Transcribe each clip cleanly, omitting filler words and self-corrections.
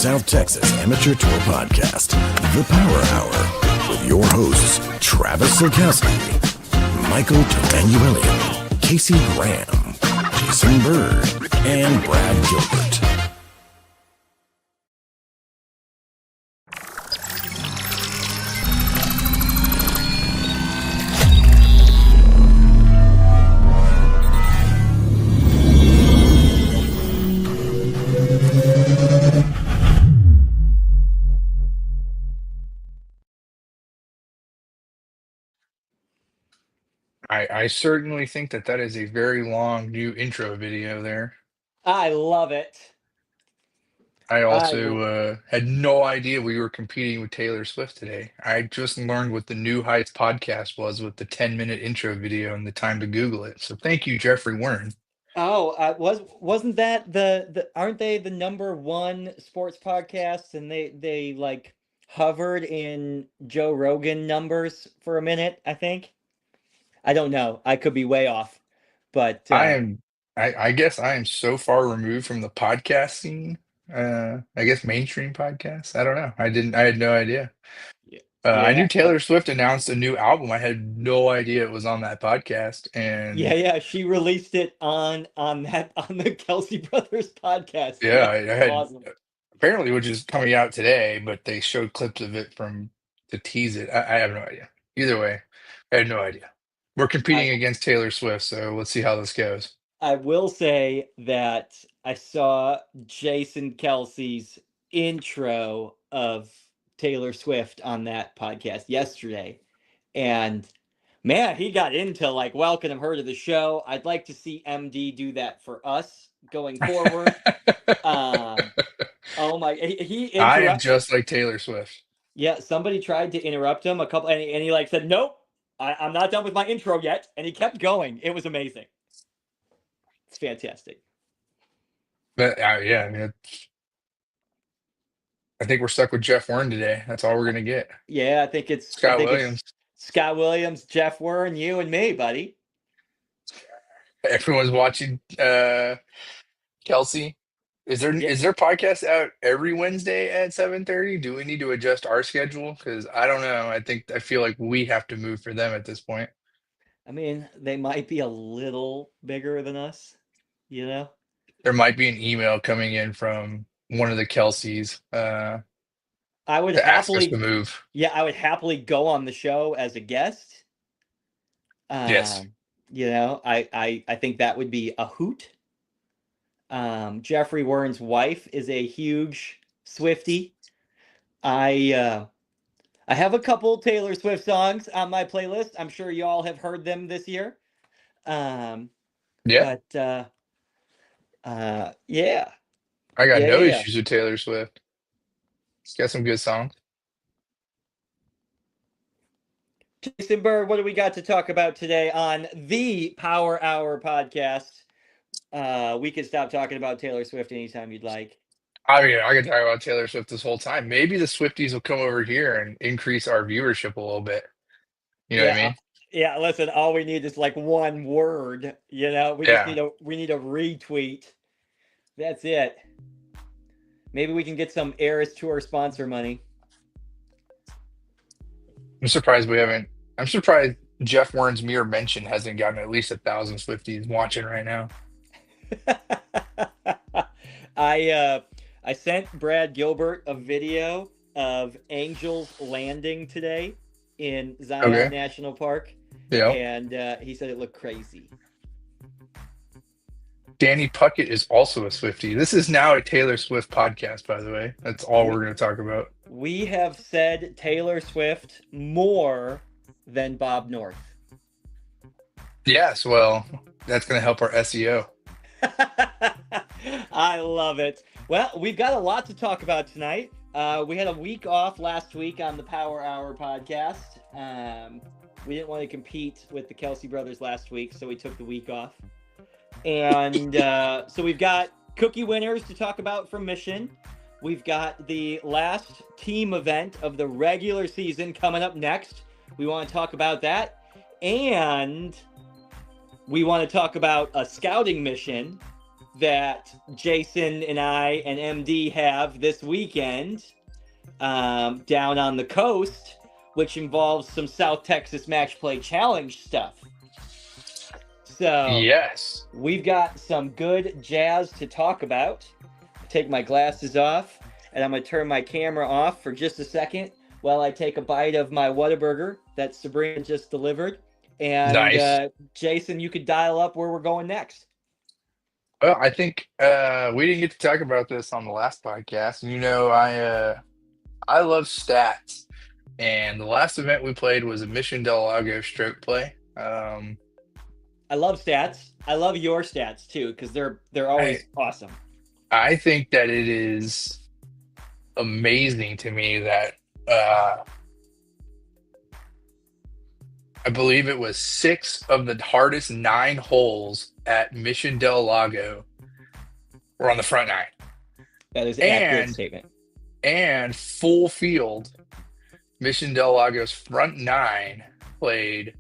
South Texas Amateur Tour Podcast, The Power Hour, with your hosts, Travis Silkowski, Michael Emanuelian, Casey Graham, Jason Bird, and Brad Gilbert. I certainly think that that is a very long new intro video there. I love it. I also had no idea we were competing with Taylor Swift today. I just learned what the New Heights podcast was with the 10-minute intro video and the time to Google it. So thank you, Jeffrey Wern. Oh, wasn't that the aren't they the number one sports podcast, and they like hovered in Joe Rogan numbers for a minute, I think. I don't know. I could be way off, but I guess I am so far removed from the podcast scene. I guess mainstream podcasts. I don't know. I had no idea. I knew Taylor Swift announced a new album. I had no idea it was on that podcast. And yeah, she released it on the Kelsey Brothers podcast. Yeah, I had awesome. Apparently, which is coming out today, but they showed clips of it to tease it. I have no idea. Either way, I had no idea. We're competing against Taylor Swift, so let's see how this goes. I will say that I saw Jason Kelsey's intro of Taylor Swift on that podcast yesterday, and man, he got into like welcoming her to the show. I'd like to see MD do that for us going forward. Oh my, I am just like Taylor Swift. Yeah, somebody tried to interrupt him and he like said, "Nope, I'm not done with my intro yet," and he kept going. It was amazing. It's fantastic. But yeah, I mean, I think we're stuck with Jeff Warren today. That's all we're gonna get. Yeah, I think it's Scott Williams. Scott Williams, Jeff Warren, you and me, buddy. Everyone's watching Kelsey. Yeah. Is their podcast out every Wednesday at 7:30? Do we need to adjust our schedule? Because I don't know. I feel like we have to move for them at this point. I mean, they might be a little bigger than us, you know? There might be an email coming in from one of the Kelseys I would to ask us to happily, move. yeah, I would happily go on the show as a guest. Yes. You know, I think that would be a hoot. Jeffrey Warren's wife is a huge Swiftie. I have a couple Taylor Swift songs on my playlist. I'm sure y'all have heard them this year. Yeah. But yeah. I got no Yeah. issues with Taylor Swift. She's got some good songs. Jason Bird, what do we got to talk about today on the Power Hour podcast? We could stop talking about Taylor Swift anytime you'd like. I mean, I could talk about Taylor Swift this whole time. Maybe the Swifties will come over here and increase our viewership a little bit. You know what I mean? Yeah, listen, all we need is like one word, you know. We just need a retweet. That's it. Maybe we can get some Eras Tour sponsor money. I'm surprised Jeff Warren's mere mention hasn't gotten at least 1,000 Swifties watching right now. I sent Brad Gilbert a video of Angels landing today in Zion National Park. Yeah. And he said it looked crazy. Danny Puckett is also a Swiftie. This is now a Taylor Swift podcast, by the way. That's all we're going to talk about. We have said Taylor Swift more than Bob North. Yes, well, that's going to help our SEO. I love it. Well, we've got a lot to talk about tonight. We had a week off last week on the Power Hour podcast. We didn't want to compete with the Kelsey brothers last week, so we took the week off. And so we've got cookie winners to talk about from Mission. We've got the last team event of the regular season coming up next. We want to talk about that. And we want to talk about a scouting mission that Jason and I and MD have this weekend down on the coast, which involves some South Texas Match Play Challenge stuff. So yes, we've got some good jazz to talk about. Take my glasses off, and I'm going to turn my camera off for just a second while I take a bite of my Whataburger that Sabrina just delivered. And nice. Jason, you could dial up where we're going next. Well, I think we didn't get to talk about this on the last podcast. You know, I love stats, and the last event we played was a Mission Del Lago stroke play. I love stats. I love your stats too, because they're always awesome. I think that it is amazing to me that I believe it was 6 of the hardest 9 holes at Mission Del Lago were on the front 9. That is an accurate statement. And full field, Mission Del Lago's front 9 played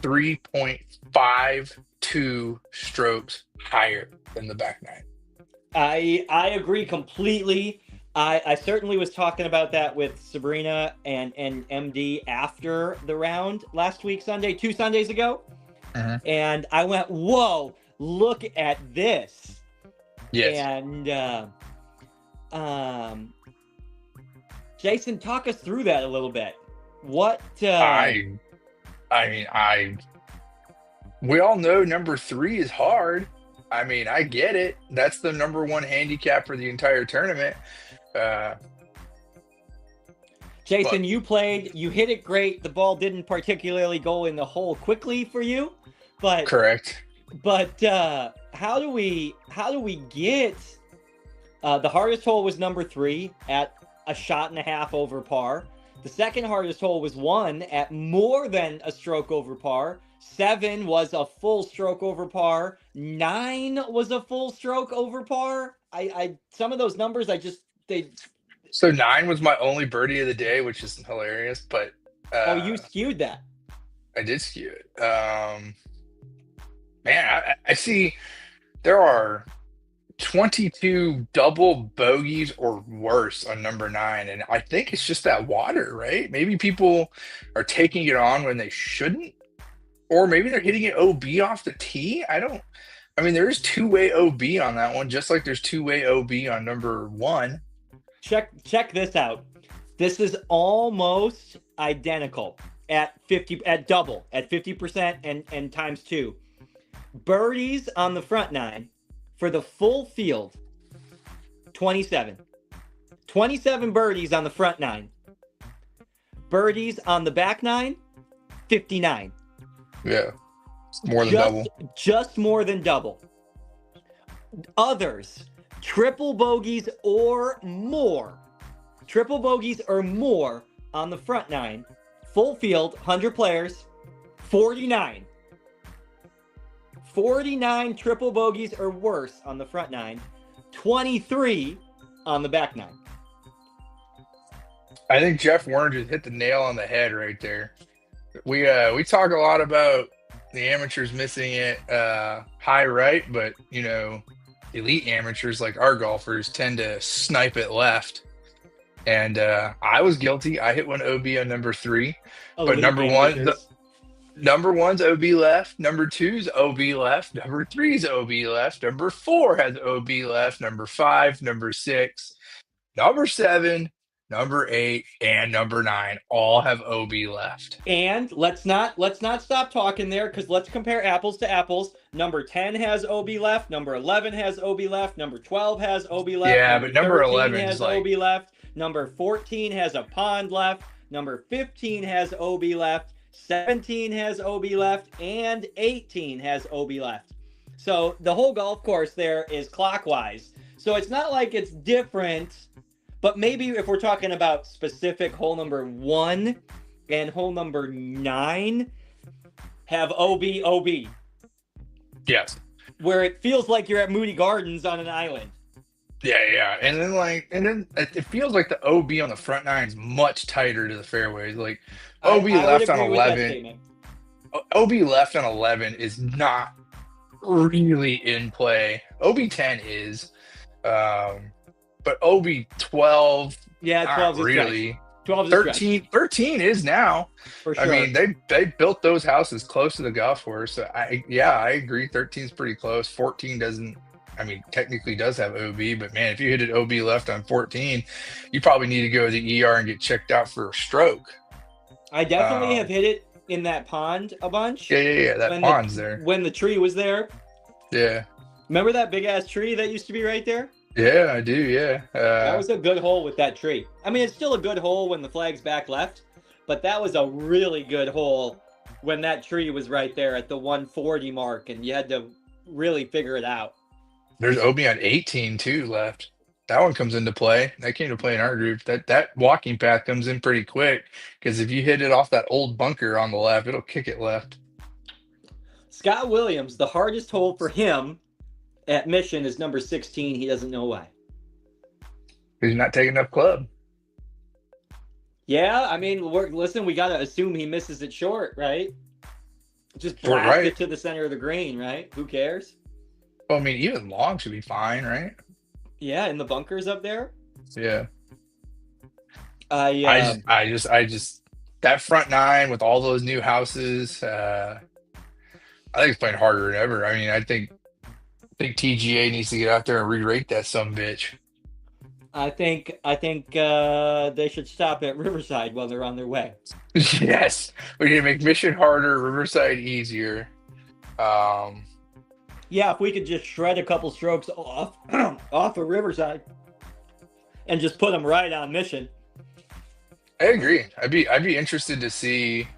3.52 strokes higher than the back 9. I agree completely. I certainly was talking about that with Sabrina and MD after the round last week, 2 Sundays ago. Uh-huh. And I went, whoa, look at this. Yes. And Jason, talk us through that a little bit. What we all know number 3 is hard. I mean, I get it. That's the number 1 handicap for the entire tournament. Jason, you hit it great. The ball didn't particularly go in the hole quickly for you, but correct. But how do we get the hardest hole was number 3 at a shot and a half over par. The second hardest hole was 1 at more than a stroke over par. 7 was a full stroke over par. 9 was a full stroke over par. I some of those numbers So 9 was my only birdie of the day, which is hilarious, but You skewed that. I did skew it. Man, I see there are 22 double bogeys or worse on number 9, and I think it's just that water, right? Maybe people are taking it on when they shouldn't, or maybe they're hitting it OB off the tee. I mean, there is two-way OB on that one, just like there's two-way OB on number 1. Check this out. This is almost identical at 50% and times 2. Birdies on the front 9 for the full field, 27. 27 birdies on the front 9. Birdies on the back 9, 59. Yeah, it's more than double. Just more than double. Others, triple bogeys or more. Triple bogeys or more on the front 9. Full field, 100 players, 49. 49 triple bogeys or worse on the front 9. 23 on the back 9. I think Jeff Warren just hit the nail on the head right there. We talk a lot about the amateurs missing it high right, but elite amateurs like our golfers tend to snipe it left. And I was guilty. I hit one OB on number 3, but number 1's OB left, number 2's OB left, number 3's OB left, number 4 has OB left, number 5, number 6, number 7, number 8, and number 9 all have OB left. And let's not stop talking there, because let's compare apples to apples. Number 10 has OB left, number 11 has OB left, number 12 has OB left. Yeah, but number 11 has OB left. Number 14 has a pond left. Number 15 has OB left. 17 has OB left, and 18 has OB left. So the whole golf course there is clockwise. So it's not like it's different, but maybe if we're talking about specific hole number 1 and hole number 9 have OB. Yes. Where it feels like you're at Moody Gardens on an island. Yeah. And then it feels like the OB on the front 9 is much tighter to the fairways. Like OB left on 11. OB left on 11 is not really in play. OB 10 is, but OB 12, yeah, 12 is really. 12 is 13 is now. For sure. I mean, they built those houses close to the golf course. So I agree. 13 is pretty close. 14 doesn't. I mean, technically does have OB, but man, if you hit an OB left on 14, you probably need to go to the ER and get checked out for a stroke. I definitely have hit it in that pond a bunch. Yeah. That pond's there. When the tree was there. Yeah. Remember that big ass tree that used to be right there? Yeah, I do. Yeah. That was a good hole with that tree. I mean, it's still a good hole when the flag's back left, but that was a really good hole when that tree was right there at the 140 mark, and you had to really figure it out. There's OB on 18 too left. That one comes into play. That came to play in our group. That walking path comes in pretty quick, because if you hit it off that old bunker on the left, it'll kick it left. Scott Williams, the hardest hole for him at Mission is number 16. He doesn't know why. He's not taking enough club. Yeah, I mean, listen, we got to assume he misses it short, right? Just blast it to the center of the green, right? Who cares? Well, I mean, even long should be fine, right? Yeah, in the bunkers up there. Yeah. I just that front 9 with all those new houses. I think it's playing harder than ever. I mean, I think TGA needs to get out there and re-rate that sumbitch. I think they should stop at Riverside while they're on their way. Yes, we need to make Mission harder, Riverside easier. Yeah, if we could just shred a couple strokes off of Riverside and just put them right on Mission. I agree. I'd be interested to see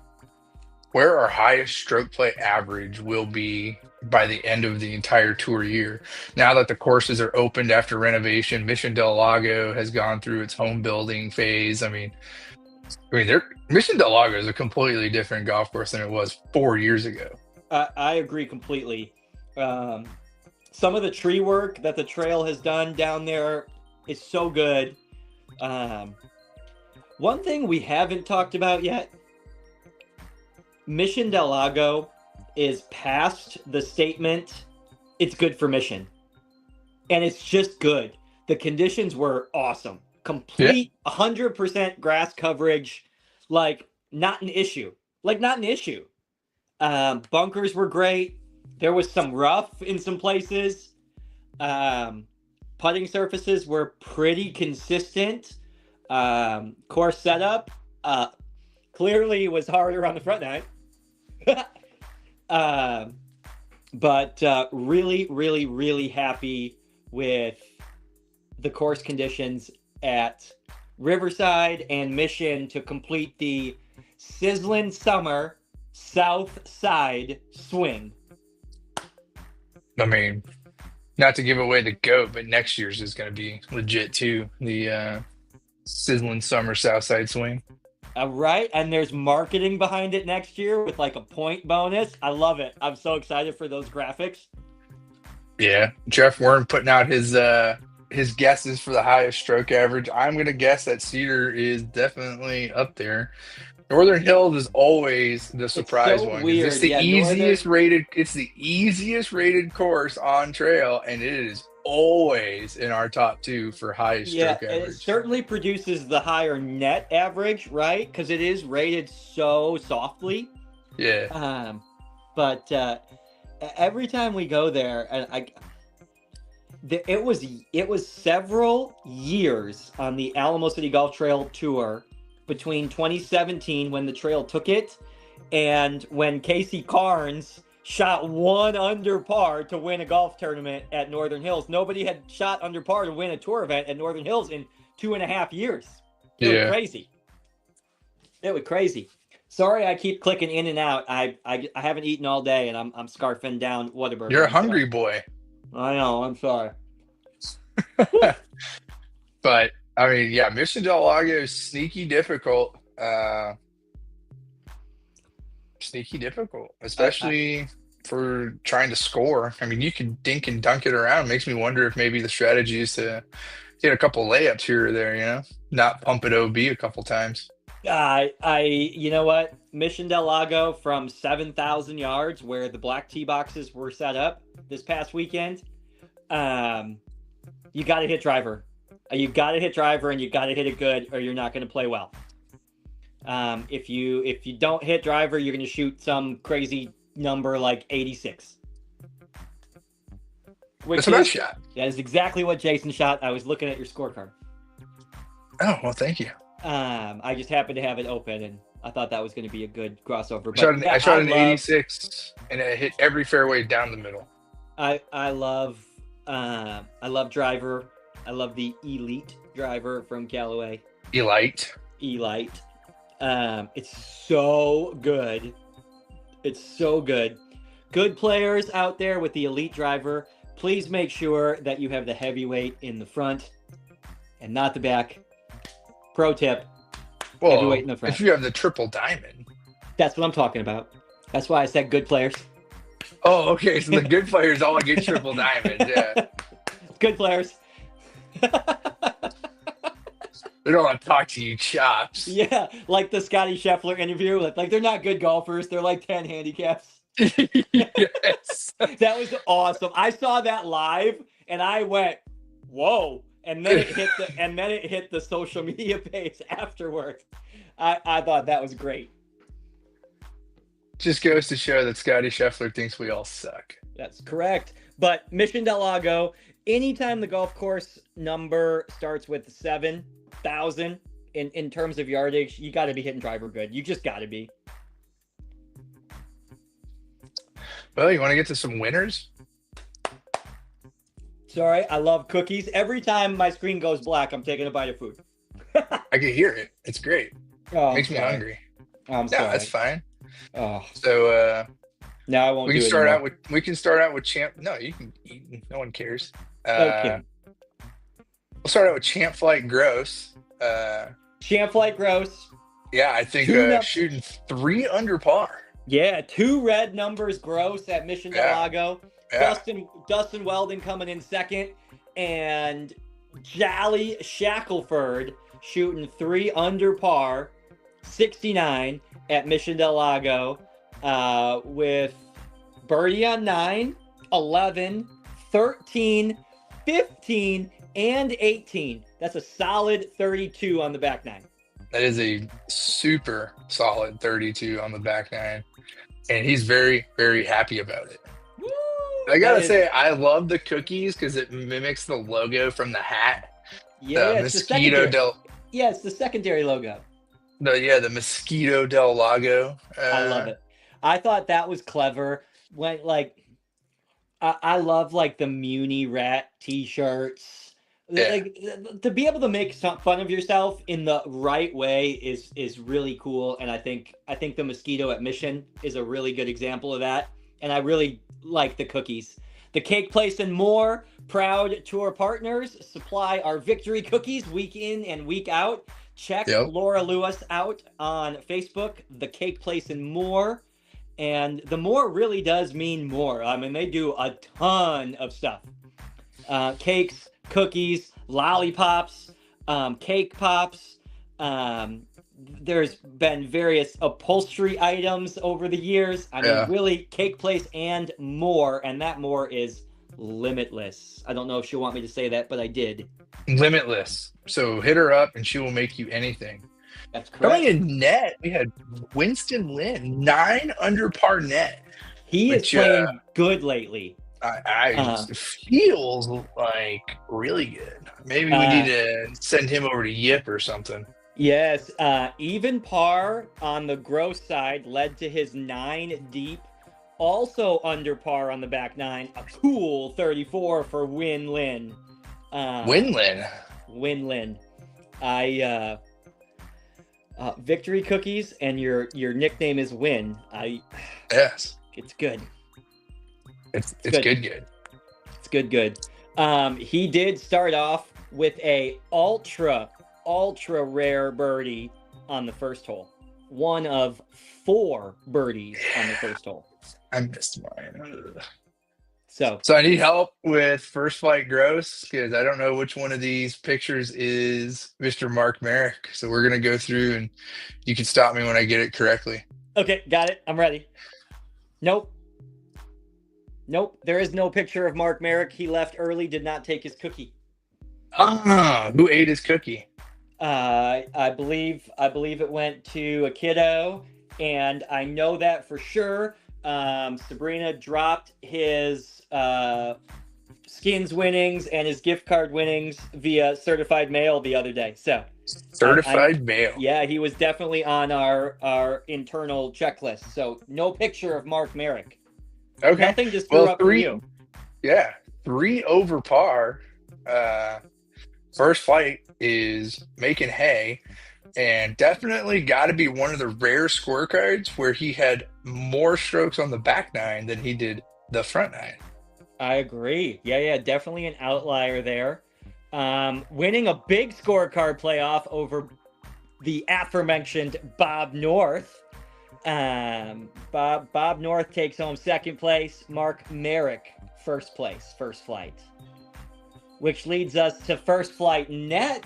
where our highest stroke play average will be by the end of the entire tour year. Now that the courses are opened after renovation, Mission Del Lago has gone through its home building phase. I mean, Mission Del Lago is a completely different golf course than it was 4 years ago. I agree completely. Some of the tree work that the trail has done down there is so good. One thing we haven't talked about yet, Mission Del Lago is past the statement, it's good for Mission. And it's just good. The conditions were awesome. Complete 100% grass coverage, like not an issue. Bunkers were great. There was some rough in some places. Putting surfaces were pretty consistent. Course setup clearly was harder on the front nine. But really, really, really happy with the course conditions at Riverside and Mission to complete the sizzling summer South Side swing. I mean, not to give away the GOAT, but next year's is going to be legit too. The sizzling summer South Side swing. Right, and there's marketing behind it next year with like a point bonus. I love it. I'm so excited for those graphics. Yeah, Jeff Warren putting out his guesses for the highest stroke average. I'm gonna guess that Cedar is definitely up there. Northern Hills is always the surprise one. Weird. It's the easiest rated. It's the easiest rated course on trail, and it is always in our top 2 for highest stroke average. It certainly produces the higher net average, right? Because it is rated so softly. Yeah. But every time we go there, and it was several years on the Alamo City Golf Trail Tour between 2017 when the trail took it and when Casey Carnes shot 1 under par to win a golf tournament at Northern Hills. Nobody had shot under par to win a tour event at Northern Hills in 2.5 years. It was crazy. It was crazy. Sorry, I keep clicking in and out. I haven't eaten all day, and I'm scarfing down Whataburger. You're a hungry boy. I know. I'm sorry. But I mean, yeah, Mission Del Lago is sneaky difficult. Especially for trying to score. I mean, you can dink and dunk it around. It makes me wonder if maybe the strategy is to get a couple layups here or there, you know, not pump it OB a couple times. You know what? Mission Del Lago from 7,000 yards where the black tee boxes were set up this past weekend. You got to hit driver. You got to hit driver and you got to hit it good or you're not going to play well. If you don't hit driver, you're going to shoot some crazy number like 86. That's a nice shot. That is exactly what Jason shot. I was looking at your scorecard. Oh, well, thank you. I just happened to have it open, and I thought that was going to be a good crossover. I shot an 86, and it hit every fairway down the middle. I love driver. I love the Elite driver from Callaway. Elite. It's so good. It's so good. Good players out there with the Elite driver. Please make sure that you have the heavyweight in the front and not the back. Pro tip. Well, heavyweight in the front. If you have the triple diamond. That's what I'm talking about. That's why I said good players. Oh, okay. So the good players all get triple diamond. Yeah. Good players. They don't want to talk to you chops. Yeah, like the Scotty Scheffler interview. Like they're not good golfers. They're like 10 handicaps. Yes. That was awesome. I saw that live and I went, whoa. And then it hit the social media page afterwards. I thought that was great. Just goes to show that Scotty Scheffler thinks we all suck. That's correct. But Mission Del Lago, anytime the golf course number starts with 7,000 in terms of yardage, you got to be hitting driver good. You just got to be. Well, you want to get to some winners? Sorry, I love cookies. Every time my screen goes black, I'm taking a bite of food. I can hear it. It's great. Oh, Makes me hungry. I'm sorry. No, that's fine. Oh. So No, I won't. We can start out with champ. No, you can eat. No one cares. Okay. We'll start out with Champ Flight Gross. Champ Flight Gross. Yeah, I think shooting 3 under par. Yeah, 2 red numbers gross at Mission Del Lago. Yeah. Dustin Weldon coming in second, and Jolly Shackelford shooting 3 under par, 69 at Mission Del Lago, with birdie on 9, 11, 13, 15, and 18. That's a solid 32 on the back 9. That is a super solid 32 on the back 9. And he's very, very happy about it. Woo! I gotta say, I love the cookies because it mimics the logo from the hat. Yeah, The it's Mosquito it's the secondary logo. the Mosquito Del Lago. I love it. I thought that was clever. When I love like the Muni Rat t-shirts. Yeah. Like to be able to make some fun of yourself in the right way is really cool. And I think the mosquito at Mission is a really good example of that. And I really like the cookies. The Cake Place and More proud tour partners supply our victory cookies week in and week out. Check Laura Lewis out on Facebook, The Cake Place and More. And the more really does mean more. I mean, they do a ton of stuff. Cakes, cookies, lollipops, cake pops. There's been various upholstery items over the years. I mean, really, Cake Place and more. And that more is limitless. I don't know if she'll want me to say that, but I did. Limitless. So hit her up and she will make you anything. That's correct. Going in net, we had Winston Lynn, 9 under par net. He is playing good lately. It feels like really good. Maybe we need to send him over to Yip or something. Yes, even par on the gross side led to his 9 deep. Also under par on the back 9, a cool 34 for Win Lin. Win Lin. Victory cookies, and your nickname is Win. Yes. It's good. It's good. It's good. He did start off with a ultra rare birdie on the first hole. One of 4 birdies on the first hole. I missed mine. So I need help with first flight gross because I don't know which one of these pictures is Mr. Mark Merrick. So we're gonna go through and you can stop me when I get it correctly. Okay, got it. I'm ready. Nope. There is no picture of Mark Merrick. He left early, did not take his cookie. Who ate his cookie? I believe it went to a kiddo, and I know that for sure. Sabrina dropped his skins winnings and his gift card winnings via certified mail the other day. So certified mail. Yeah, he was definitely on our internal checklist. So no picture of Mark Merrick. Okay. Nothing just threw up for you. Yeah, 3 over par. First flight is making hay, and definitely got to be one of the rare scorecards where he had more strokes on the back 9 than he did the front 9. I agree. Yeah, definitely an outlier there. Winning a big scorecard playoff over the aforementioned Bob North. Bob North takes home second place. Mark Merrick first place, first flight. Which leads us to first flight net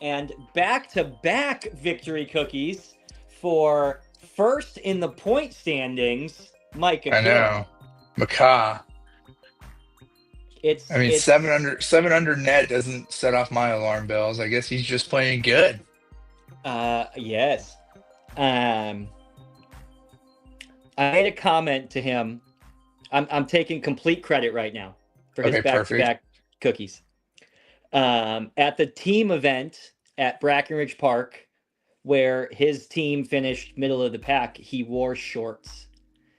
and back-to-back victory cookies for first in the point standings, Mike. I know. Macaw. It's 7 under net doesn't set off my alarm bells. I guess he's just playing good. Yes. I made a comment to him. I'm taking complete credit right now for his back-to-back cookies. At the team event at Brackenridge Park, where his team finished middle of the pack, he wore shorts.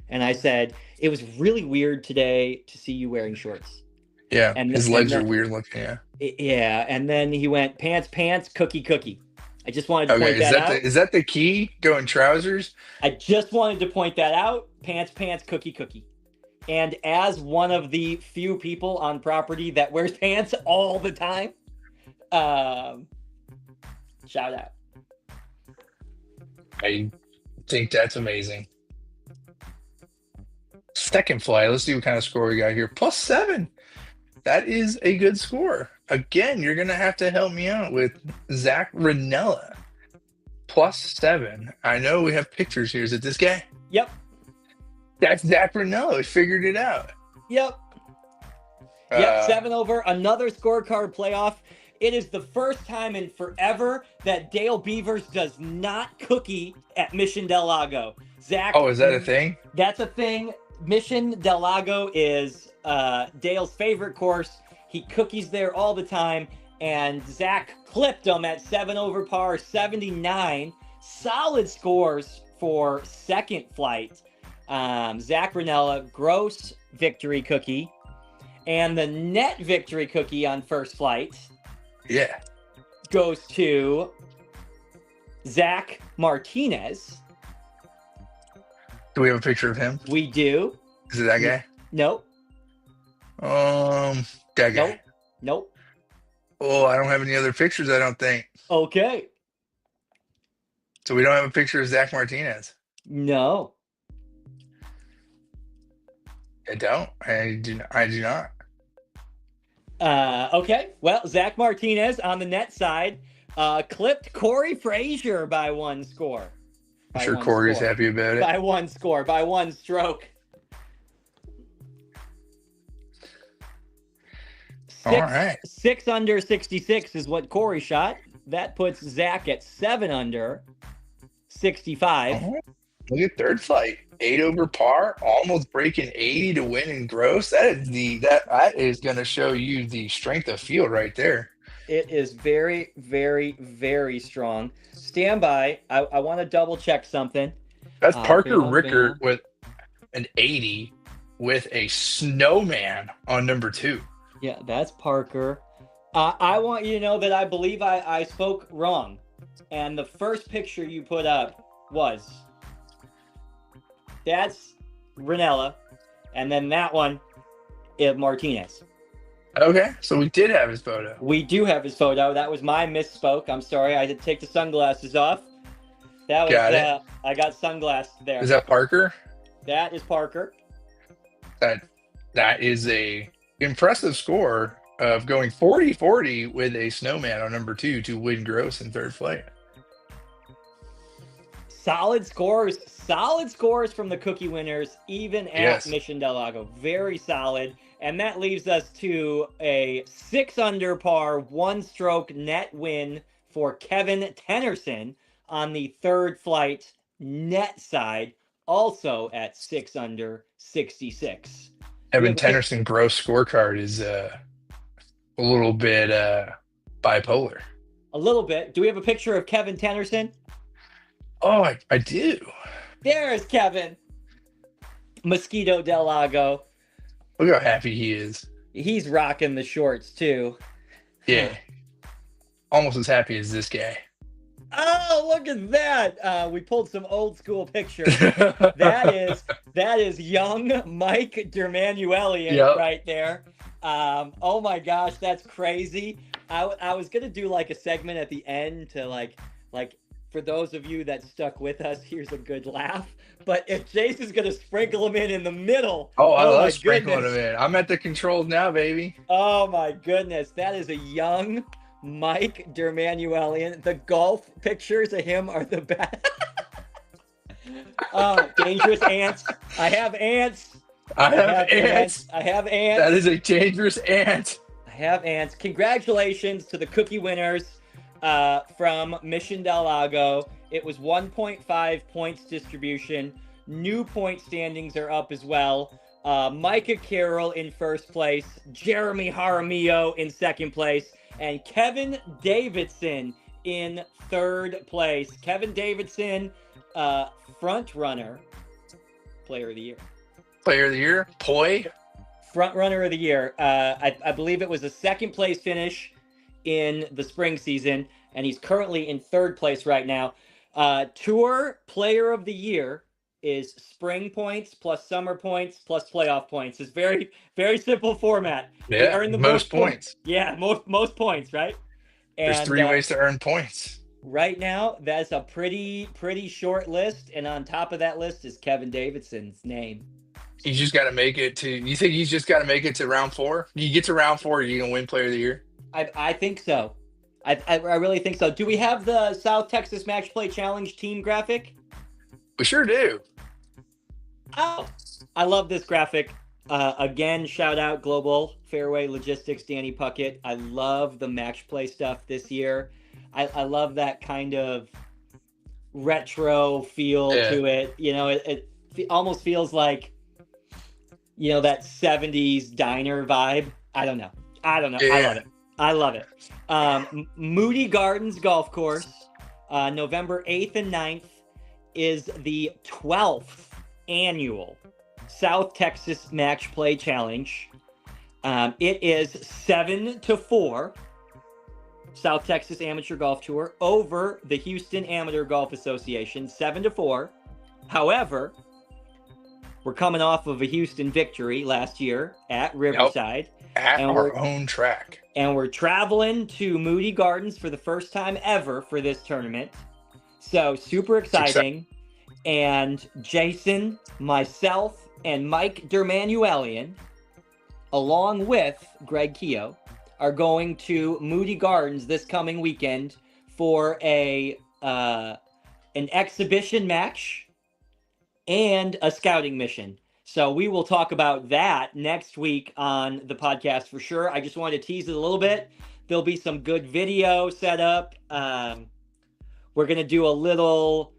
And I said, it was really weird today to see you wearing shorts. Yeah, and his legs are weird looking, yeah. Yeah, and then he went pants, cookie. I just wanted to point that out. Is that the key, going trousers? I just wanted to point that out. Pants, cookie. And as one of the few people on property that wears pants all the time, shout out. I think that's amazing. Second flight, let's see what kind of score we got here. +7. That is a good score. again, you're gonna have to help me out with Zach Ranella +7. I know we have pictures here. Is it this guy? Yep. That's Zach Ranella. We figured it out. Yep. 7 over. Another scorecard playoff. It is the first time in forever that Dale Beavers does not cookie at Mission Del Lago. Zach. Oh, is that a thing? That's a thing. Mission Del Lago is Dale's favorite course. He cookies there all the time. And Zach clipped him at 7 over par, 79. Solid scores for second flight. Zach Ranella, gross victory cookie. And the net victory cookie on first flight goes to Zach Martinez. Do we have a picture of him? We do. Is it that guy? Nope. That guy. Nope. Oh, I don't have any other pictures, I don't think. Okay. So we don't have a picture of Zach Martinez. No. I don't. I do not. Okay. Well, Zach Martinez on the net side clipped Corey Frazier by one score. I'm sure Corey's happy about it. By one score, by one stroke. All right. 6 under 66 is what Corey shot. That puts Zach at 7 under 65. Oh, look at third flight. 8 over par, almost breaking 80 to win in gross. That is going to show you the strength of field right there. It is very, very, very strong. Stand by. I want to double check something. That's Parker Rickert with an 80 with a snowman on number 2. Yeah, that's Parker. I want you to know that I believe I spoke wrong. And the first picture you put up was... That's Ranella. And then that one is Martinez. Okay, so we did have his photo. We do have his photo. That was my misspoke. I'm sorry. I had to take the sunglasses off. That was Got it. I got sunglasses there. Is that Parker? That is Parker. That is a impressive score of going 40-40 with a snowman on number 2 to win gross in third flight. Solid scores from the cookie winners, even at Mission Del Lago. Very solid. And that leaves us to a 6 under par, 1 stroke net win for Kevin Tennyson on the third flight net side, also at 6 under 66. Kevin Tennyson gross scorecard is a little bit bipolar. A little bit. Do we have a picture of Kevin Tennyson? Oh, I do. There's Kevin. Mosquito Del Lago. Look how happy he is. He's rocking the shorts too. Yeah. Almost as happy as this guy. Oh, look at that. We pulled some old school pictures. That is young Mike Dermanuelian right there. Oh my gosh, that's crazy. I was gonna do like a segment at the end to like for those of you that stuck with us, here's a good laugh. But if Jason's going to sprinkle them in the middle. Oh, I love sprinkling them in. I'm at the controls now, baby. Oh, my goodness. That is a young Mike Dermanuelian. The golf pictures of him are the best. Oh, dangerous ants. I have ants. I have ants. I have ants. That is a dangerous ant. I have ants. Congratulations to the cookie winners. From Mission Del Lago. It was 1.5 points distribution. New point standings are up as well. Micah Carroll in first place, Jeremy Jaramillo in second place, and Kevin Davidson in third place. Kevin Davidson, front runner, player of the year. Player of the year, Poi. Front runner of the year. I believe it was a second place finish in the spring season, and he's currently in third place right now. Tour player of the year is spring points plus summer points plus playoff points. It's very, very simple format. Yeah, earn the most points. Yeah, most points, right? And there's 3 ways to earn points. Right now, that's a pretty short list, and on top of that list is Kevin Davidson's name. He's just got to make it to. You think he's just got to make it to round 4? You get to round 4, you gonna win player of the year? I think so. I really think so. Do we have the South Texas Match Play Challenge team graphic? We sure do. Oh, I love this graphic. Again, shout out Global Fairway Logistics, Danny Puckett. I love the match play stuff this year. I love that kind of retro feel to it. You know, it almost feels like, you know, that 70s diner vibe. I don't know. Yeah. I love it. Moody Gardens Golf Course, November 8th and 9th is the 12th annual South Texas Match Play Challenge. It is 7-4 South Texas Amateur Golf Tour over the Houston Amateur Golf Association, 7-4. However, we're coming off of a Houston victory last year at Riverside. At our own track. And we're traveling to Moody Gardens for the first time ever for this tournament. So super exciting. And Jason, myself, and Mike Dermanuelian, along with Greg Keogh, are going to Moody Gardens this coming weekend for an exhibition match and a scouting mission. So we will talk about that next week on the podcast for sure. I just wanted to tease it a little bit. There'll be some good video set up. We're going to do a little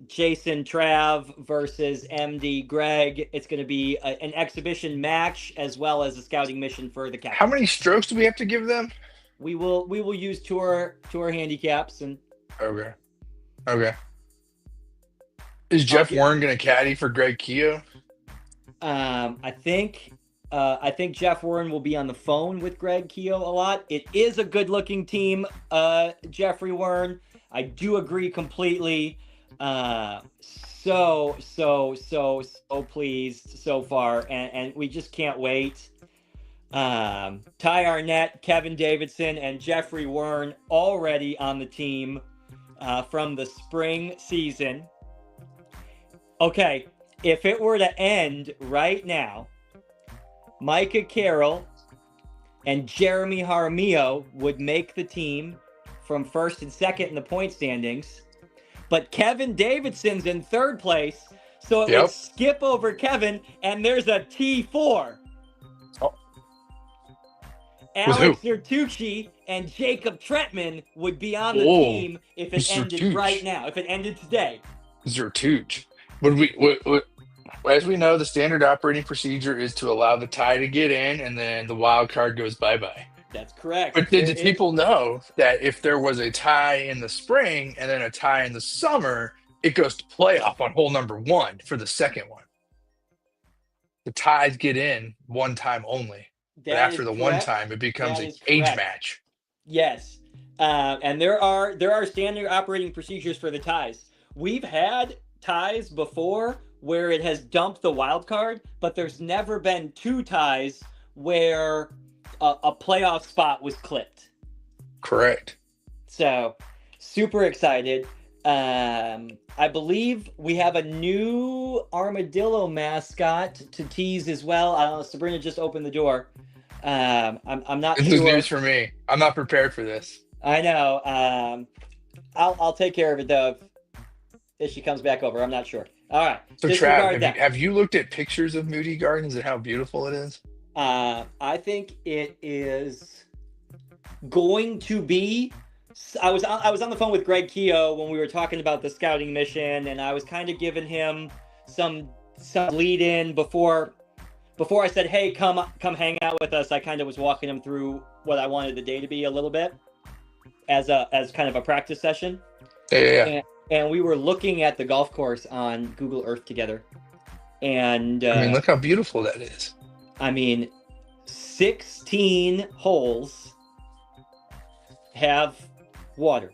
Jason Trav versus MD Greg. It's going to be an exhibition match as well as a scouting mission for the captain. How many strokes do we have to give them? We will use tour handicaps and. Okay. Is Jeff Warren going to caddy for Greg Keogh? I think Jeff Warren will be on the phone with Greg Keogh a lot. It is a good-looking team, Jeffrey Warren. I do agree completely. So pleased so far, and we just can't wait. Ty Arnett, Kevin Davidson, and Jeffrey Warren already on the team from the spring season. Okay, if it were to end right now, Micah Carroll and Jeremy Jaramillo would make the team from first and second in the point standings. But Kevin Davidson's in third place, so it would skip over Kevin, and there's a T4. Oh. Alex Zertucci and Jacob Tretman would be on the team if it ended right now, if it ended today. Zertucci. As we know, the standard operating procedure is to allow the tie to get in, and then the wild card goes bye-bye. That's correct. But did people know that if there was a tie in the spring and then a tie in the summer, it goes to playoff on hole number 1 for the second one? The ties get in one time only. But after the one time, it becomes an age match. Yes. And there are standard operating procedures for the ties. We've had ties before where it has dumped the wild card, but there's never been 2 ties where a playoff spot was clipped. Correct. So super excited. I believe we have a new armadillo mascot to tease as well. I don't know. Sabrina just opened the door. I'm not sure. This is news for me. I'm not prepared for this. I know. I'll take care of it though if she comes back over. I'm not sure. All right. So Trav, have you looked at pictures of Moody Gardens and how beautiful it is? I think it is going to be. I was on the phone with Greg Keogh when we were talking about the scouting mission, and I was kind of giving him some lead in before I said, "Hey, come hang out with us." I kind of was walking him through what I wanted the day to be a little bit as kind of a practice session. Yeah. And we were looking at the golf course on Google Earth together, and look how beautiful that is. 16 holes have water.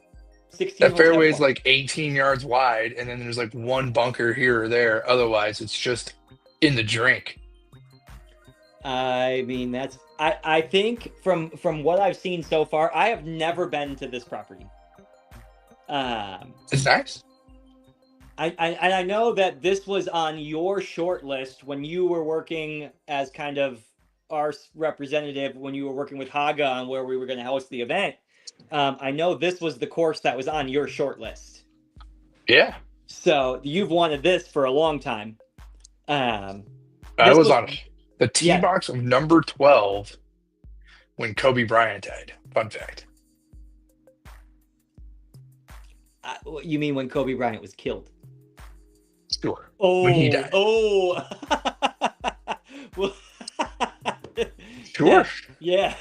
16 that holes fairway have is water. like 18 yards wide, and then there's like one bunker here or there. Otherwise, it's just in the drink. That's. I think from what I've seen so far, I have never been to this property. It's nice. I know that this was on your short list when you were working as kind of our representative when you were working with Haga on where we were going to host the event. I know this was the course that was on your short list. Yeah. So you've wanted this for a long time. I was on the tee box of number 12 when Kobe Bryant died. Fun fact. You mean when Kobe Bryant was killed? Sure. Oh, when he died. Oh. Well, sure. Yeah.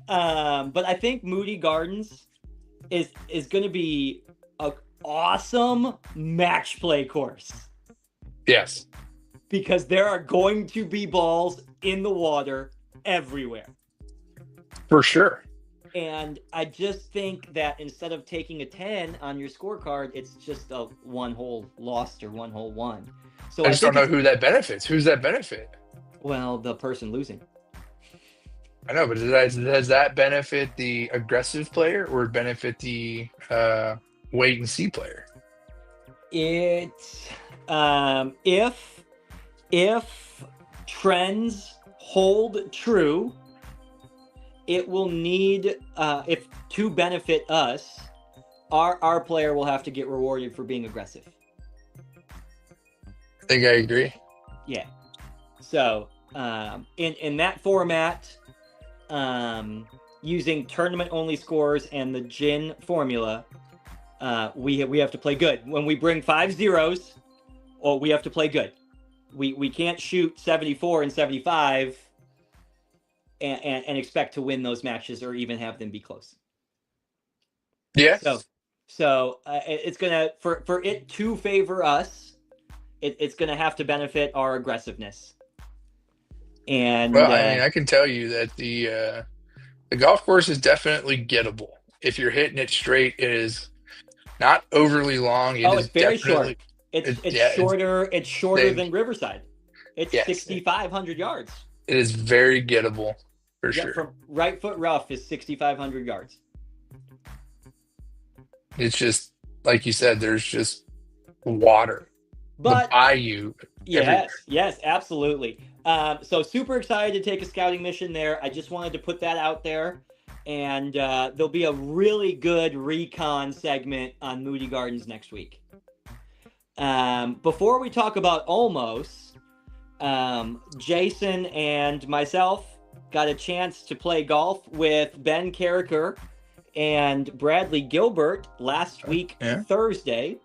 But I think Moody Gardens is going to be an awesome match play course. Yes. Because there are going to be balls in the water everywhere. For sure. And I just think that instead of taking a 10 on your scorecard, it's just a 1-hole lost or 1-hole won. So I just don't know who that benefits. Who's that benefit? Well, the person losing. I know, but does that benefit the aggressive player or benefit the wait and see player? It's if trends hold true, it will need if to benefit us, our player will have to get rewarded for being aggressive. I think I agree. Yeah. So in that format, using tournament only scores and the GIN formula, we have to play good. When we bring 5 zeros, we have to play good. We can't shoot 74 and 75 and expect to win those matches or even have them be close. Yeah. So it's gonna for it to favor us, it's gonna have to benefit our aggressiveness. And well, I mean, I can tell you that the golf course is definitely gettable if you're hitting it straight. It is not overly long. It's very short. It's shorter. It's shorter than Riverside. It's 6,500 yards. It is very gettable for sure. From right foot rough is 6,500 yards. It's just like you said. There's just water. But the bayou. Yes, absolutely. So super excited to take a scouting mission there. I just wanted to put that out there. And there'll be a really good recon segment on Moody Gardens next week. Before we talk about Olmos, Jason and myself got a chance to play golf with Ben Carricker and Bradley Gilbert last week, Thursday,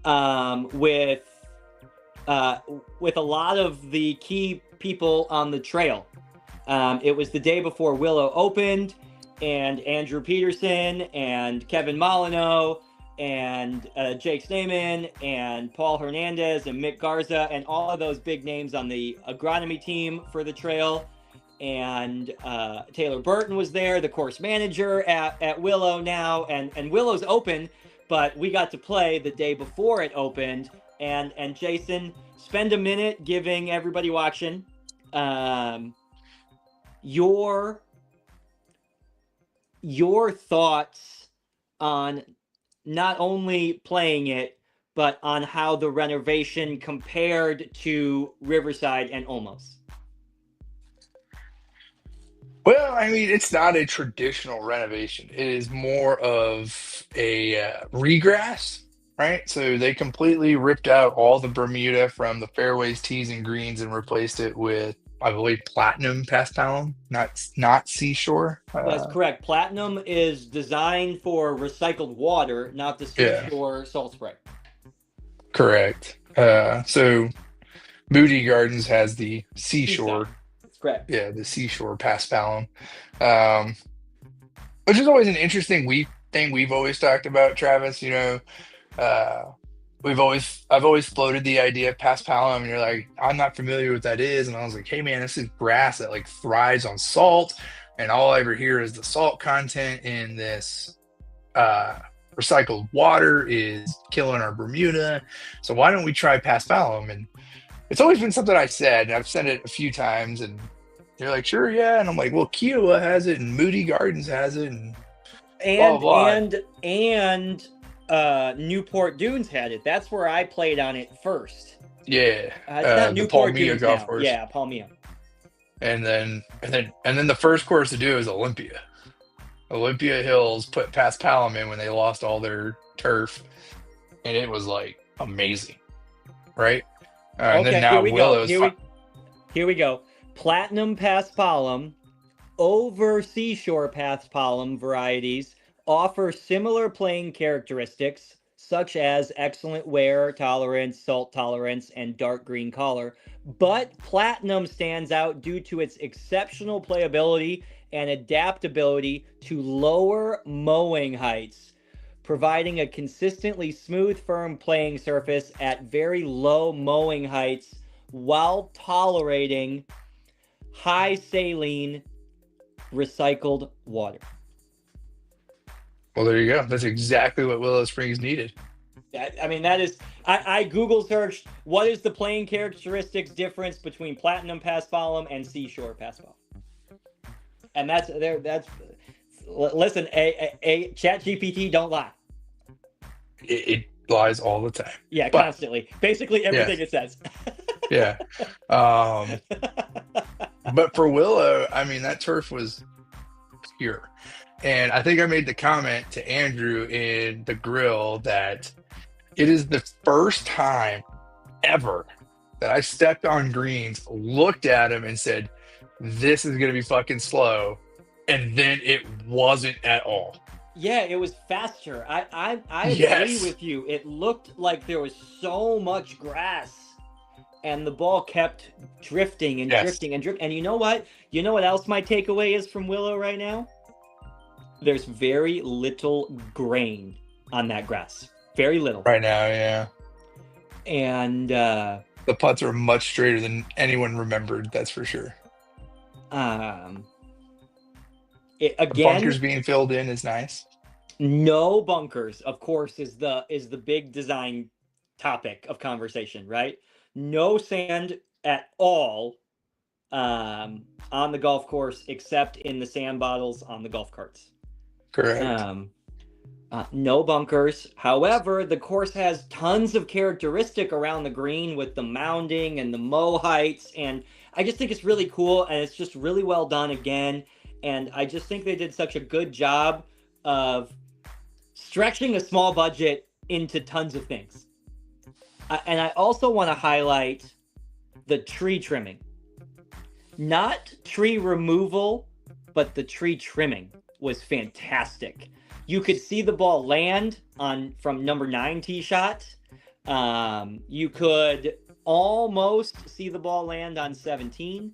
with a lot of the key people on the trail. It was the day before Willow opened, and Andrew Peterson and Kevin Molyneux and Jake Stamen and Paul Hernandez and Mick Garza and all of those big names on the agronomy team for the trail. And Taylor Burton was there, the course manager at Willow now, and Willow's open, but we got to play the day before it opened. And Jason, spend a minute giving everybody watching your thoughts on not only playing it, but on how the renovation compared to Riverside and Olmos. Well, I mean, it's not a traditional renovation. It is more of a regrass, right? So they completely ripped out all the Bermuda from the fairways, tees, and greens and replaced it with, I believe, platinum paspalum, not seashore. That's correct. Platinum is designed for recycled water, not the seashore salt spray. Correct. So Moody Gardens has the seashore. That's correct. Yeah, the seashore paspalum, which is always an interesting thing we've always talked about, Travis. You know, I've always floated the idea of paspalum, and you're like, I'm not familiar with what that is, and I was like, hey man, this is grass that like thrives on salt, and all I ever hear is the salt content in this recycled water is killing our Bermuda, so why don't we try paspalum? And it's always been something I said, and I've said it a few times, and you're like, sure, yeah, and I'm like, well, Kiowa has it, and Moody Gardens has it, and blah, blah, blah. and Newport Dunes had it. That's where I played on it first. Yeah, it's not Newport Palmia Dunes golf now. course. Yeah, Palmia. And then the first course to do is Olympia. Olympia Hills put past Palamon when they lost all their turf, and it was like amazing, right? And then Okay, here now we go. Willow's Here we go. Platinum paspalum over seashore paspalum varieties offer similar playing characteristics, such as excellent wear tolerance, salt tolerance, and dark green color. But platinum stands out due to its exceptional playability and adaptability to lower mowing heights, providing a consistently smooth, firm playing surface at very low mowing heights while tolerating high saline recycled water. Well, there you go. That's exactly what Willow Springs needed. I mean, that is, I Google searched what is the playing characteristics difference between platinum paspalum and seashore paspalum, and that's listen, a Chat GPT don't lie. It lies all the time. Yeah, constantly. Basically everything it says. Yeah. But for Willow, I mean, that turf was pure. And I think I made the comment to Andrew in the grill that it is the first time ever that I stepped on greens, looked at him and said, this is going to be fucking slow. And then it wasn't at all. Yeah, it was faster. I Yes. agree with you. It looked like there was so much grass and the ball kept drifting and drifting and drifting. And you know what? You know what else my takeaway is from Willow right now? There's very little grain on that grass. Very little. Right now, yeah. And the putts are much straighter than anyone remembered, that's for sure. Again, the bunkers being filled in is nice. No bunkers, of course, is the big design topic of conversation, right? No sand at all on the golf course except in the sand bottles on the golf carts. Correct. No bunkers. However, the course has tons of characteristic around the green with the mounding and the mow heights, and I just think it's really cool, and it's just really well done again. And I just think they did such a good job of stretching a small budget into tons of things. And I also want to highlight the tree trimming. Not tree removal, but the tree trimming was fantastic. You could see the ball land from number 9 tee shot. You could almost see the ball land on 17.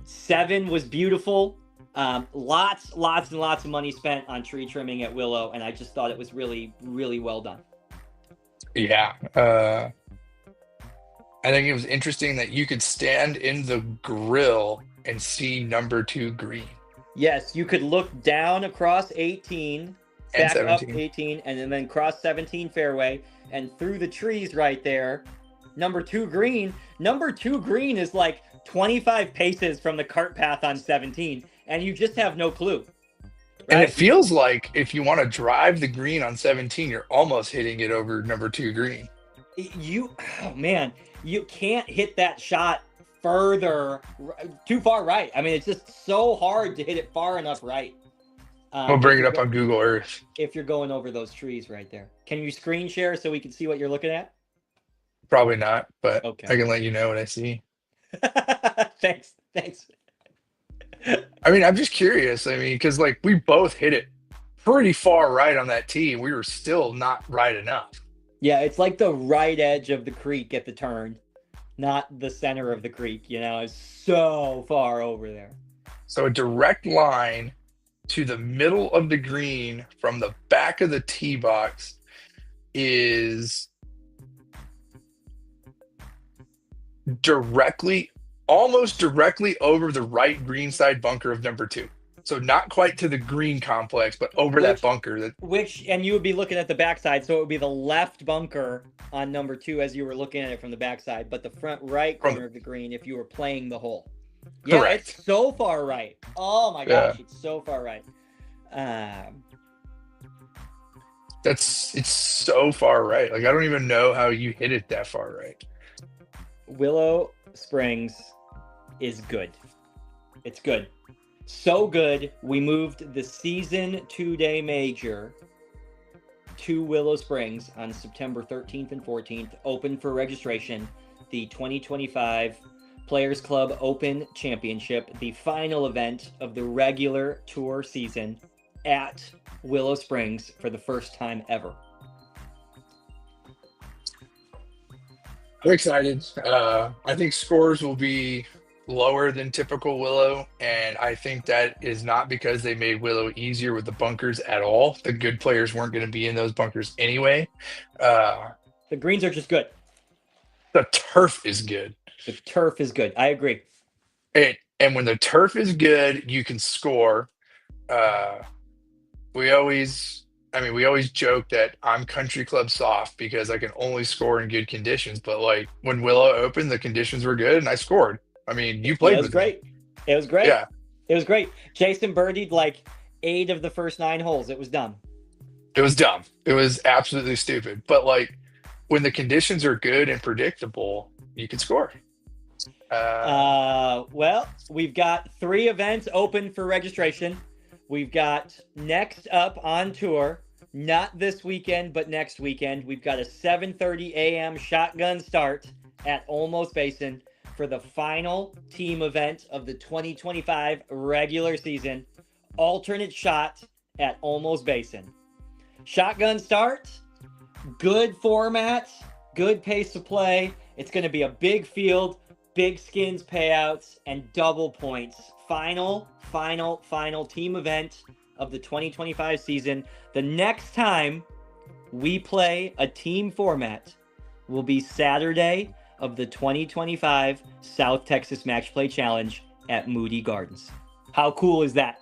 7 was beautiful. Lots and lots of money spent on tree trimming at Willow, and I just thought it was really, really well done. Yeah. I think it was interesting that you could stand in the grill and see number 2 green. Yes, you could look down across 18, back up 18, and then cross 17 fairway, and through the trees right there, number 2 green. Number 2 green is like 25 paces from the cart path on 17, and you just have no clue. Right? And it feels like if you want to drive the green on 17, you're almost hitting it over number 2 green. Oh man, you can't hit that shot further, too far right. I mean, it's just so hard to hit it far enough right. We'll bring it up on Google Earth. If you're going over those trees right there. Can you screen share so we can see what you're looking at? Probably not, but okay. I can let you know what I see. Thanks. I mean, I'm just curious. I mean, because like we both hit it pretty far right on that tee. We were still not right enough. Yeah, it's like the right edge of the creek at the turn, not the center of the creek. You know, it's so far over there. So a direct line to the middle of the green from the back of the tee box is almost directly over the right green side bunker of number 2. So not quite to the green complex, but over that bunker. And you would be looking at the backside, so it would be the left bunker on number 2 as you were looking at it from the backside, but the front right corner of the green if you were playing the hole. Yeah, correct. It's so far right. Oh my gosh, It's so far right. It's so far right. Like I don't even know how you hit it that far right. Willow Springs is good. It's good. So good, we moved the season 2-day major to Willow Springs on September 13th and 14th, open for registration. The 2025 Players Club Open Championship, the final event of the regular tour season at Willow Springs for the first time ever. I'm excited. I think scores will be lower than typical Willow, and I think that is not because they made Willow easier with the bunkers at all. The good players weren't going to be in those bunkers anyway. The greens are just good. The turf is good. The turf is good. I agree. And when the turf is good, you can score. We always joke that I'm country club soft because I can only score in good conditions. But like when Willow opened, the conditions were good and I scored. I mean, you played. It was great. It was great. Yeah, it was great. Jason birdied like 8 of the first 9 holes. It was dumb. It was dumb. It was absolutely stupid. But like when the conditions are good and predictable, you can score. Well, we've got 3 events open for registration. We've got next up on tour, not this weekend, but next weekend. We've got a 7:30 a.m. shotgun start at Olmos Basin for the final team event of the 2025 regular season. Alternate shot at Olmos Basin. Shotgun start, good format, good pace of play. It's going to be a big field, big skins payouts, and double points. Final team event of the 2025 season. The next time we play a team format will be Saturday of the 2025 South Texas Match Play Challenge at Moody Gardens. How cool is that?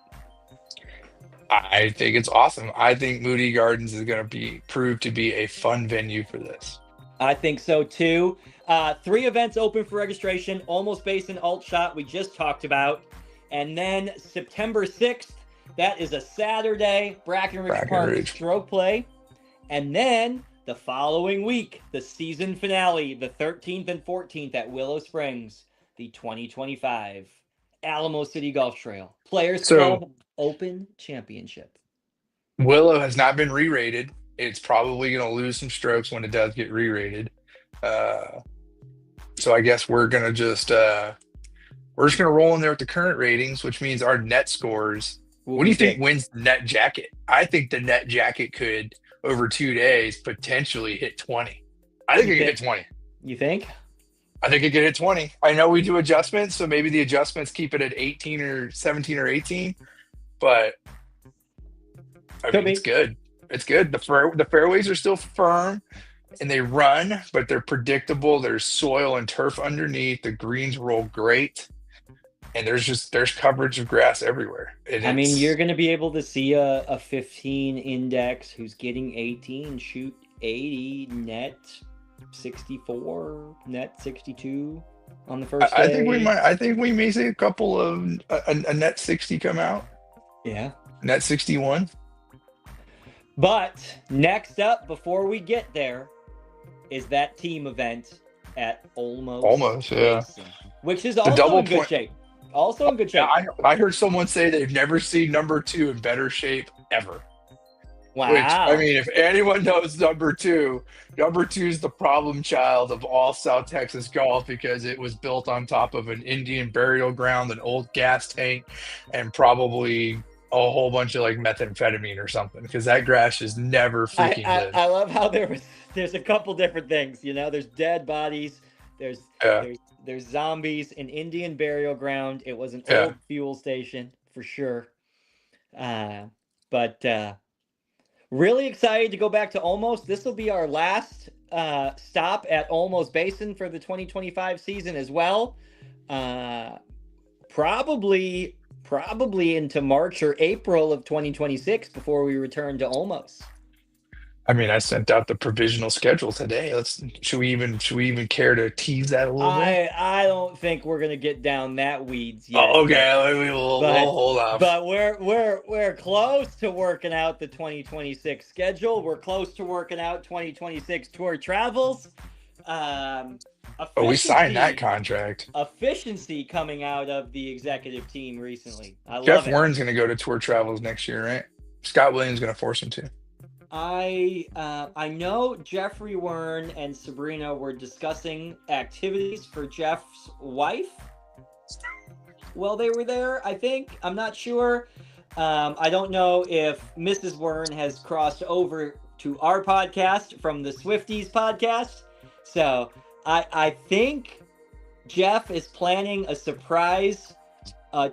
I think it's awesome. I think Moody Gardens is going to prove to be a fun venue for this. I think so too. 3 events open for registration. Olmos Basin Alt Shot we just talked about. And then September 6th, that is a Saturday, Brackenridge Park Stroke Play. And then the following week, the season finale, the 13th and 14th at Willow Springs, the 2025 Alamo City Golf Trail Players Club Open Championship. Willow has not been re-rated. It's probably going to lose some strokes when it does get re-rated. So I guess we're just going to roll in there with the current ratings, which means our net scores. What do you think wins the net jacket? I think the net jacket could, over 2 days, potentially hit 20. I think it could hit 20. You think? I think it could hit 20. I know we do adjustments, so maybe the adjustments keep it at 18 or 17 or 18, but I mean, it's good. It's good. The fairways are still firm and they run, but they're predictable. There's soil and turf underneath. The greens roll great. And there's coverage of grass everywhere. I mean, you're going to be able to see a 15 index who's getting 18, shoot 80, net 64, net 62 on the first day. I think we may see a couple of a net 60 come out. Yeah. Net 61. But next up, before we get there, is that team event at Olmos. Yeah. Which is also in good shape. Also in good shape. Yeah, I heard someone say they've never seen number 2 in better shape ever. Wow. Which, I mean, if anyone knows number 2 is the problem child of all South Texas golf because it was built on top of an Indian burial ground, an old gas tank, and probably a whole bunch of like methamphetamine or something because that grass is never freaking good. I love how there's a couple different things, there's dead bodies, there's zombies, an Indian burial ground. It was an old fuel station for sure. But really excited to go back to Olmos. This will be our last stop at Olmos Basin for the 2025 season as well. Probably into March or April of 2026 before we return to Olmos. I mean, I sent out the provisional schedule today. Should we even care to tease that a little bit? I don't think we're gonna get down that weeds yet. Oh, okay, we'll hold off. But we're close to working out the 2026 schedule. We're close to working out 2026 tour travels. Oh, we signed that efficiency contract. efficiency coming out of the executive team recently. I Jeff love it. Warren's going to go to tour travels next year, right? Scott Williams going to force him to. I know Jeffrey Wern and Sabrina were discussing activities for Jeff's wife while they were there, I think. I'm not sure. I don't know if Mrs. Wern has crossed over to our podcast from the Swifties podcast. So I think Jeff is planning a surprise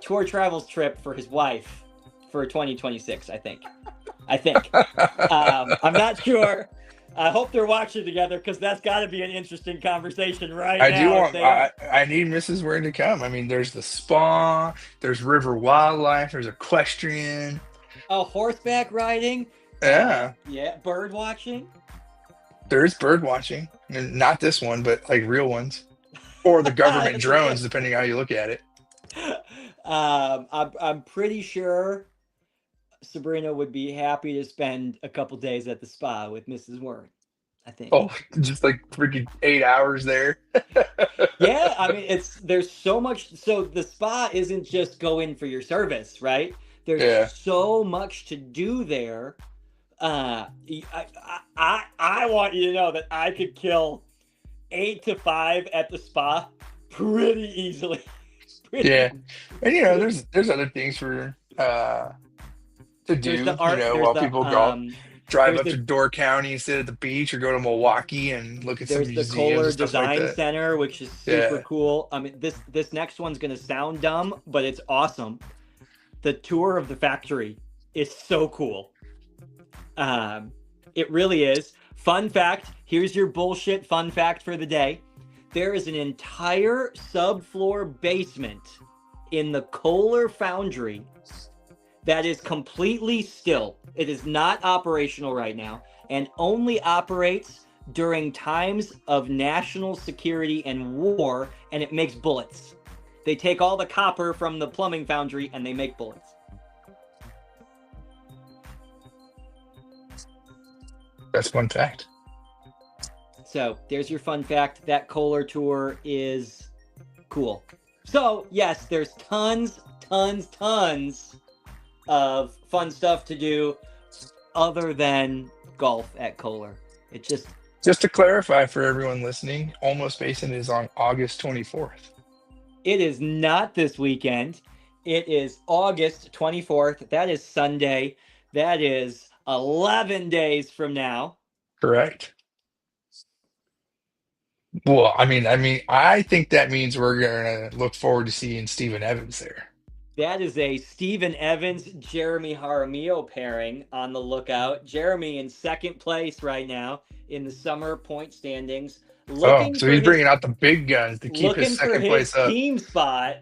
tour travels trip for his wife for 2026, I think. I'm not sure. I hope they're watching together because that's got to be an interesting conversation right I now. do want. I need Mrs. Wern to come. I mean, there's the spa, there's river wildlife, there's equestrian. Oh, horseback riding. Yeah. Yeah, bird watching. There's bird watching, and not this one, but like real ones, or the government drones, depending how you look at it. I'm pretty sure Sabrina would be happy to spend a couple days at the spa with Mrs. Wern, I think. Oh, just like freaking 8 hours there. Yeah, I mean, there's so much. So the spa isn't just go in for your service, right? There's so much to do there. I want you to know that I could kill 8 to 5 at the spa pretty easily. Yeah, and there's other things for to do, while people go drive up to Door County, sit at the beach, or go to Milwaukee and look at some museums. There's the Kohler and stuff Design like that. Center, which is super cool. I mean, this next one's gonna sound dumb, but it's awesome. The tour of the factory is so cool. It really is. Fun fact, here's your bullshit fun fact for the day. There is an entire subfloor basement in the Kohler foundry that is completely still. It is not operational right now and only operates during times of national security and war, and it makes bullets. They take all the copper from the plumbing foundry and they make bullets. That's fun fact. So there's your fun fact. That Kohler tour is cool. So yes, there's tons of fun stuff to do other than golf at Kohler. It just to clarify for everyone listening, Olmos Basin is on August 24th. It is not this weekend. It is August 24th. That is Sunday. That is 11 days from now. Correct. Well, I mean, I think that means we're gonna look forward to seeing Stephen Evans there. That is a Stephen Evans, Jeremy Jaramillo pairing on the lookout. Jeremy in second place right now in the summer point standings. So he's bringing out the big guns to keep his second place up. Team spot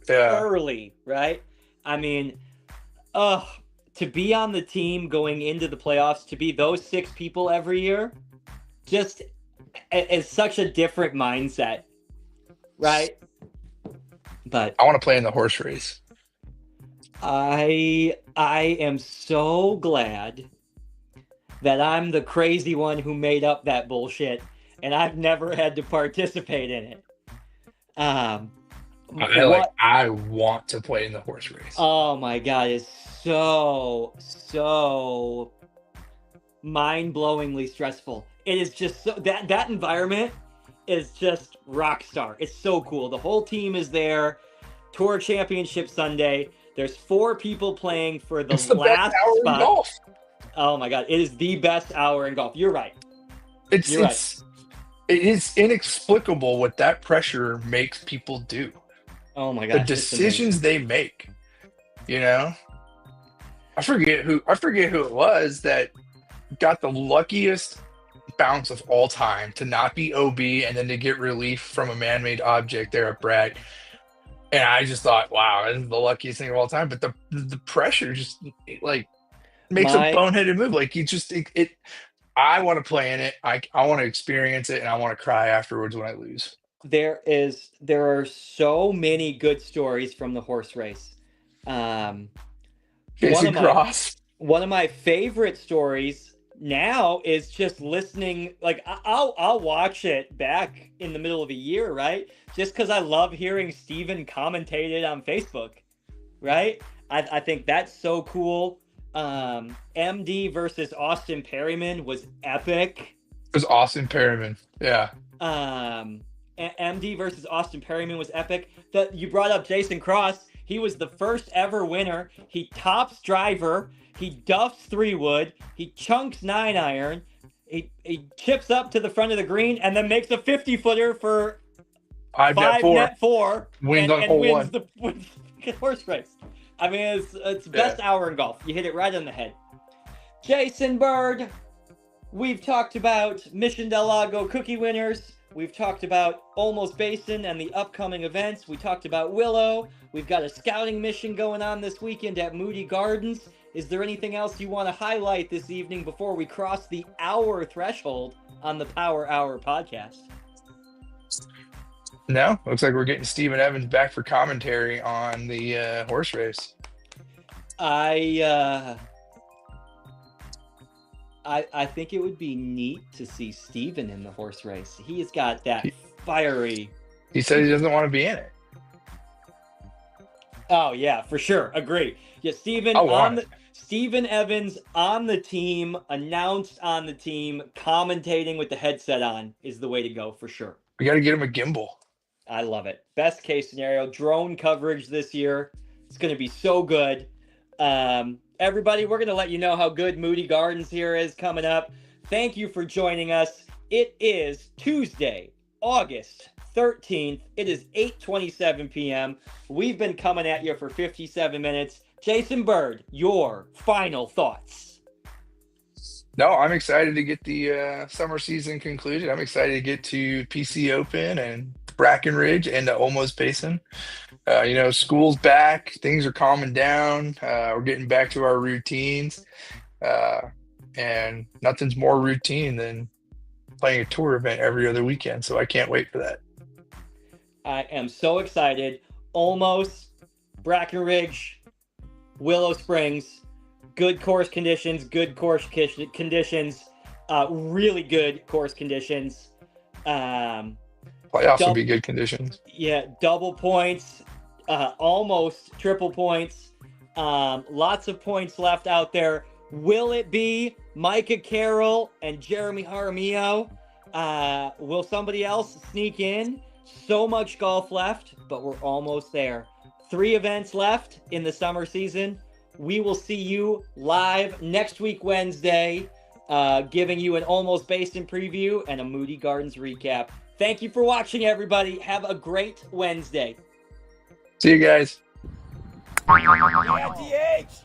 early, right? I mean, to be on the team going into the playoffs, to be those 6 people every year, just is such a different mindset, right? But I want to play in the horse race. I am so glad that I'm the crazy one who made up that bullshit, and I've never had to participate in it. I want to play in the horse race. Oh my God, it's so mind-blowingly stressful. It is just so that environment is just rock star. It's so cool. The whole team is there. Tour Championship Sunday. There's 4 people playing for the last hour spot. In golf. Oh my God, it is the best hour in golf. You're right. It is inexplicable what that pressure makes people do. Oh my God, the decisions they make. I forget who it was that got the luckiest bounce of all time to not be OB and then to get relief from a man-made object there at Bragg. And I just thought, wow, this is the luckiest thing of all time. But the pressure just makes a boneheaded move. Like I want to play in it. I want to experience it, and I want to cry afterwards when I lose. There are so many good stories from the horse race. Jason Cross. One of my favorite stories, now is just listening. Like I'll watch it back in the middle of a year, right? Just because I love hearing Steven commentate it on Facebook, right? I think that's so cool. MD versus Austin Perryman was epic. It was Austin Perryman. Yeah. MD versus Austin Perryman was epic. You brought up Jason Cross. He was the first ever winner. He tops driver. He duffs 3-wood. He chunks 9-iron. He chips up to the front of the green and then makes a 50-footer for 5 net 4. Wins on hole 1. Wins the horse race. I mean, it's best hour in golf. You hit it right on the head. Jason Bird, we've talked about Mission Del Lago cookie winners. We've talked about Olmos Basin and the upcoming events. We talked about Willow. We've got a scouting mission going on this weekend at Moody Gardens. Is there anything else you want to highlight this evening before we cross the hour threshold on the Power Hour podcast? No, looks like we're getting Steven Evans back for commentary on the horse race. I think it would be neat to see Steven in the horse race. He has got that fiery. He said he doesn't want to be in it. Oh yeah, for sure. Agree. Yeah, Steven Evans on the team, announced on the team, commentating with the headset on is the way to go for sure. We got to get him a gimbal. I love it. Best case scenario, drone coverage this year. It's going to be so good. Everybody, we're going to let you know how good Moody Gardens here is coming up. Thank you for joining us. It is Tuesday, August 13th. It is 8:27 p.m. We've been coming at you for 57 minutes. Jason Bird, your final thoughts. No, I'm excited to get the summer season concluded. I'm excited to get to PC Open and Brackenridge and the Olmos Basin. School's back. Things are calming down. We're getting back to our routines. And nothing's more routine than playing a tour event every other weekend. So I can't wait for that. I am so excited. Olmos, Brackenridge, Willow Springs, good course conditions, really good course conditions. Playoffs would be good conditions. Yeah, double points, almost triple points. Lots of points left out there. Will it be Micah Carroll and Jeremy Jaramillo? Will somebody else sneak in? So much golf left, but we're almost there. 3 events left in the summer season. We will see you live next week, Wednesday, giving you an Olmos Basin preview and a Moody Gardens recap. Thank you for watching, everybody. Have a great Wednesday. See you guys. Yeah, DH.